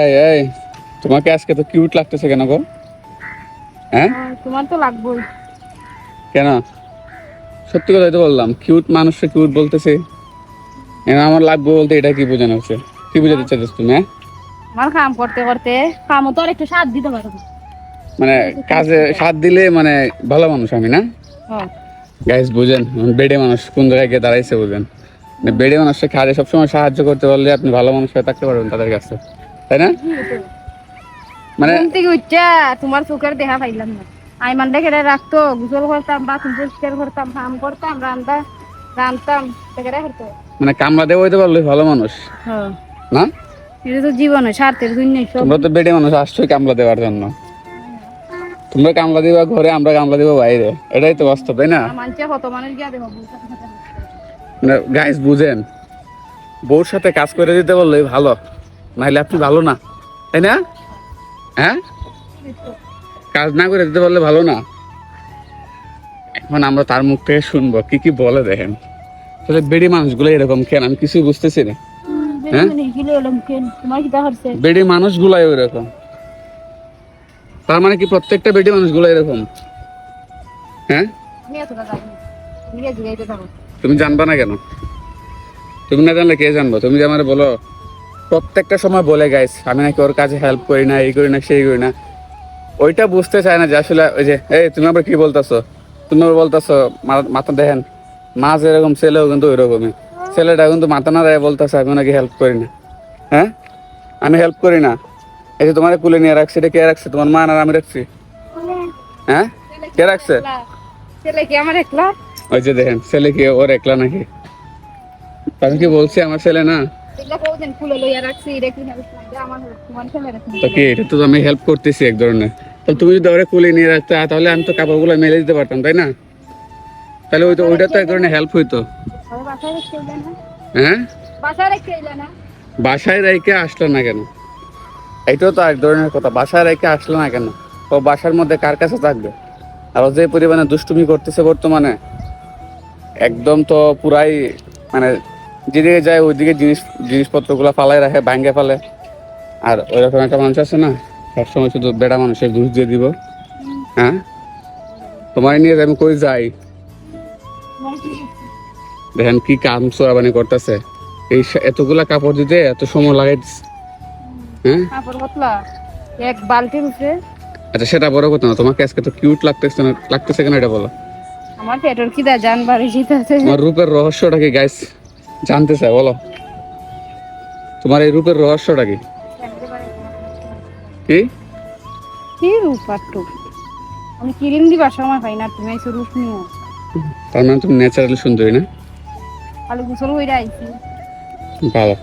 এই এই তোমাকে আজকে তো কিউট লাগতেছে কেন গো? হ্যাঁ তোমার তো লাগবেই। কেন? সত্যি কথাই তো বললাম, কিউট মানুষকে কিউট বলতেছে। আমার লাগবে বলতে এটা কি বোঝানো হচ্ছে? কি বোঝাতে চাইছিস তুমি? হ্যাঁ আমার কাম করতে করতে কামও তো আর একটু সাথ দিতে পারো। মানে কাজে সাথ দিলে মানে ভালো মানুষ আমি না? হ্যাঁ গাইস বুঝেন, বেডে মানুষ কোন জায়গায় গিয়ে দাঁড়াইছে বুঝেন। মানে বেডে মানুষকে কাজে সবসময় সাহায্য করতে পারলে আপনি ভালো মানুষ হয়ে থাকতে পারবেন তাদের কাছে, তাই না? মানে ঘুম থেকে উঠছা তোমার চোখের দেখা পাইলাম না। আইমানটা কেটে রাখতো, গোসল করতাম, বাথরুম পরিষ্কার করতাম, কাম করতাম, রান্তাম কেটে করতো। মানে কামলা দেওয়া হইতে পারলে ভালো মানুষ হ্যাঁ না? এটা তো জীবনে স্বার্থের জন্য সব। তোমরা তো বেডে মানুষ আসছোই কামলা দেওয়ার জন্য। তোমরা কামলা দিবা ঘরে, আমরা কামলা দিব বাইরে, এটাই তো বাস্তব, তাই না? মানুষে কত মানুষ গিয়া দেবো। মানে গাইস বুঝেন, বউর সাথে কাজ করে দিতে বললে ভালো, নাহলে আপনি ভালো না, তাই না? হ্যাঁ কাজ না করে দিতে পারলে ভালো না। এখন আমরা তার মুখ থেকে শুনবো কি কি বলে, দেখেন তাহলে বেডি মানুষগুলো এরকম কেন আমি কিছুই বুঝতেছি না। হ্যাঁ তোমার কি দেখা হচ্ছে? বেডি মানুষগুলাই ওইরকম, তার মানে কি প্রত্যেকটা বেডি মানুষগুলো এরকম? হ্যাঁ আমি এতটা জানি না। তুমি গিয়ে জিগাইতে থাকো। তুমি জানবা না কেন? তুমি না জানলে কে জানবো? তুমি যে আমার বলো প্রত্যেকটা সময় বলে গাইস আমি নাকি ওর কাছে হেল্প করি না, এই করি না, সেই করি না। ওইটা বুঝতে চায় না যে আসলে ওই যে এই তুমি আবার কি বলতেছো, তুমি আবার বলতেছো মাথা দেখেন, মা যেরকম ছেলেও কিন্তু ওইরকমই। ছেলেটা কিন্তু মাথা না দেয় বলতেছে আমি নাকি হেল্প করি না। হ্যাঁ আমি হেল্প করি না। এই যে তোমার কুলে নিয়ে রাখছি, এটা কে রাখছে? তোমার মা না আমি রাখছি? হ্যাঁ কে রাখছে? ছেলে কি আমার একলা? ওই যে দেখেন ছেলে কি ওর একলা নাকি? আমি কি বলছি আমার ছেলে না? এগুলা কতদিন খুলে লইয়া রাখছি, রেখে আমার তোমার ছেলে রাখছি। তো কি এটা তো আমি হেল্প করতেছি এক ধরনের। তাহলে তুমি যদি ওরে কুলে নিয়ে রাখতে তাহলে আমি তো কাপড়গুলো মেলে দিতে পারতাম, তাই না? তাহলে ওইটা তো এক ধরনের হেল্প হইতো। বাসায় রেখে এলে না? হ্যাঁ বাসায় রেখে এলে না? বাসায় রেখে আসলো না কেন? এইটাও তো এক ধরনের কথা, বাসায় রেখে আসলো না কেন? ও বাসার মধ্যে কার কাছে থাকবে? আর ও যে পরিমাণে দুষ্টুমি করতেছে বর্তমানে, একদম তো পুরাই মানে যেদিকে যায় ওইদিকে জিনিসপত্রগুলো ফালাই রাখে, ভাঙ্গে ফেলে। আর ওইরকম একটা মানুষ আছে না, সবসময় শুধু বেড়া মানুষের দোষ দিয়ে দিব। হ্যাঁ তোমার নিয়ে আমি কই যাই, দেখেন কি কাম চোরাবানি করতেছে। এই এতগুলা কাপড় দিতে এত সময় লাগাই দিচ্ছে। হ্যাঁ কাপড় কতলা এক বালতির উপরে। আচ্ছা সেটা বড় কথা না, তোমাকে আজকে তো কিউট লাগতেছে কেন এটা বলো? আমার পেটের খিদা জান বাড়ি শীতাছে। তোমার রূপের রহস্যটা কি গাইস জানতে চাই, বলো তোমার এই রূপের রহস্যটা কি? কি কি রূপ আটটু আমি কিরিম দিবার সময় পাই না, তুমি এসে রূপ নিও। তার মানে তুমি ন্যাচারালি সুন্দরী না? খালি গোসল হইরা আইছি। ভালো।